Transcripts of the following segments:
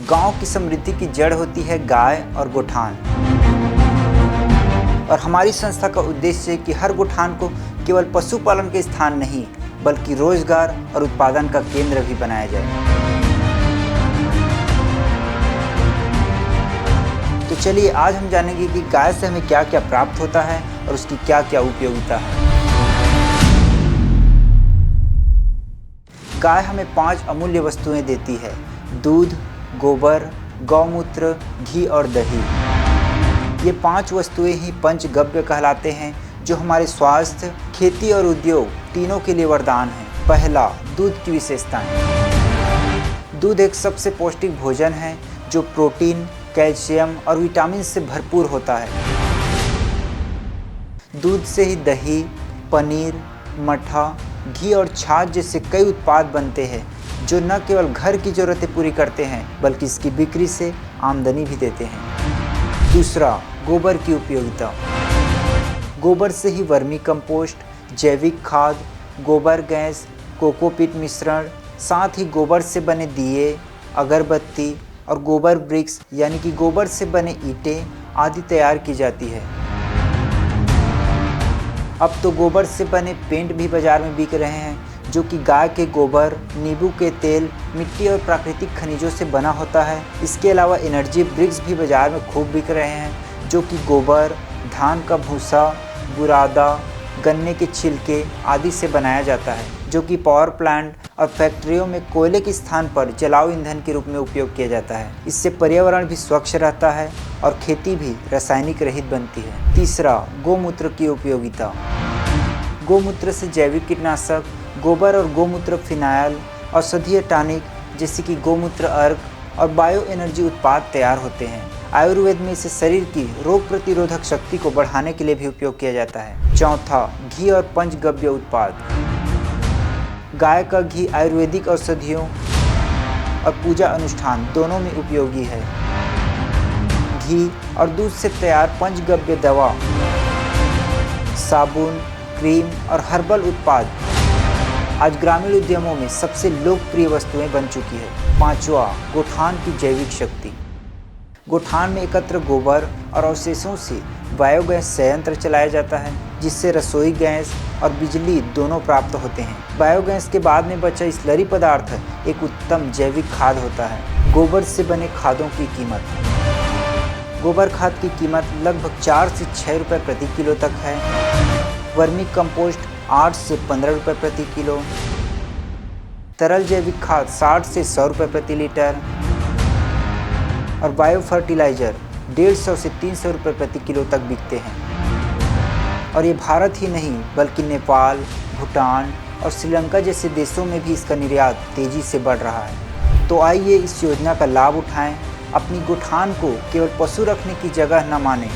गांव की समृद्धि की जड़ होती है गाय और गोठान। और हमारी संस्था का उद्देश्य है कि हर गोठान को केवल पशुपालन के स्थान नहीं बल्कि रोजगार और उत्पादन का केंद्र भी बनाया जाए। तो चलिए आज हम जानेंगे कि गाय से हमें क्या क्या प्राप्त होता है और उसकी क्या क्या उपयोगिता है। गाय हमें 5 अमूल्य वस्तुएं देती है: दूध, गोबर, गौमूत्र, घी और दही। ये 5 वस्तुएं ही पंचगव्य कहलाते हैं जो हमारे स्वास्थ्य, खेती और उद्योग तीनों के लिए वरदान है। पहला, दूध की विशेषताएं। दूध एक सबसे पौष्टिक भोजन है जो प्रोटीन, कैल्शियम और विटामिन से भरपूर होता है। दूध से ही दही, पनीर, मट्ठा, घी और छाछ जैसे कई उत्पाद बनते हैं जो न केवल घर की ज़रूरतें पूरी करते हैं बल्कि इसकी बिक्री से आमदनी भी देते हैं। दूसरा, गोबर की उपयोगिता। गोबर से ही वर्मी कंपोस्ट, जैविक खाद, गोबर गैस, कोकोपीट मिश्रण, साथ ही गोबर से बने दिए, अगरबत्ती और गोबर ब्रिक्स यानी कि गोबर से बने ईंटें आदि तैयार की जाती है। अब तो गोबर से बने पेंट भी बाजार में बिक रहे हैं जो कि गाय के गोबर, नींबू के तेल, मिट्टी और प्राकृतिक खनिजों से बना होता है। इसके अलावा एनर्जी ब्रिक्स भी बाजार में खूब बिक रहे हैं जो कि गोबर, धान का भूसा, बुरादा, गन्ने के छिलके आदि से बनाया जाता है, जो कि पावर प्लांट और फैक्ट्रियों में कोयले के स्थान पर जलाऊ ईंधन के रूप में उपयोग किया जाता है। इससे पर्यावरण भी स्वच्छ रहता है और खेती भी रासायनिक रहित बनती है। तीसरा, गोमूत्र की उपयोगिता। गोमूत्र से जैविक कीटनाशक, गोबर और गोमूत्र फिनाइल, औषधीय टॉनिक जैसे कि गोमूत्र अर्क और बायो एनर्जी उत्पाद तैयार होते हैं। आयुर्वेद में इसे शरीर की रोग प्रतिरोधक शक्ति को बढ़ाने के लिए भी उपयोग किया जाता है। चौथा, घी और पंचगव्य उत्पाद। गाय का घी आयुर्वेदिक औषधियों और पूजा अनुष्ठान दोनों में उपयोगी है। घी और दूध से तैयार पंचगव्य दवा, साबुन, क्रीम और हर्बल उत्पाद आज ग्रामीण उद्यमों में सबसे लोकप्रिय वस्तुएं बन चुकी है। पांचवा, गोठान की जैविक शक्ति। गोठान में एकत्र गोबर और अवशेषों से बायोगैस संयंत्र चलाया जाता है जिससे रसोई गैस और बिजली दोनों प्राप्त होते हैं। बायोगैस के बाद में बचा स्लरी पदार्थ एक उत्तम जैविक खाद होता है। गोबर से बने खादों की कीमत। गोबर खाद की कीमत लगभग 4 से 6 रुपये प्रति किलो तक है। वर्मी कंपोस्ट 8 से 15 रुपये प्रति किलो। तरल जैविक खाद 60 से 100 रुपये प्रति लीटर और बायो फर्टिलाइजर 150 से 300 रुपये प्रति किलो तक बिकते हैं। और ये भारत ही नहीं बल्कि नेपाल, भूटान और श्रीलंका जैसे देशों में भी इसका निर्यात तेजी से बढ़ रहा है। तो आइए इस योजना का लाभ उठाएं, अपनी गोठान को केवल पशु रखने की जगह न मानें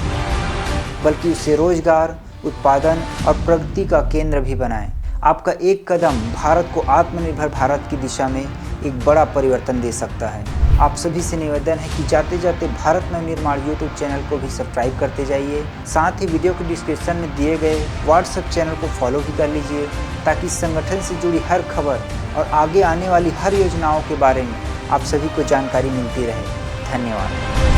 बल्कि उसे रोजगार, उत्पादन और प्रगति का केंद्र भी बनाएं। आपका एक कदम भारत को आत्मनिर्भर भारत की दिशा में एक बड़ा परिवर्तन दे सकता है। आप सभी से निवेदन है कि जाते जाते भारत नवनिर्माण यूट्यूब चैनल को भी सब्सक्राइब करते जाइए। साथ ही वीडियो के डिस्क्रिप्शन में दिए गए व्हाट्सएप चैनल को फॉलो भी कर लीजिए ताकि संगठन से जुड़ी हर खबर और आगे आने वाली हर योजनाओं के बारे में आप सभी को जानकारी मिलती रहे। धन्यवाद।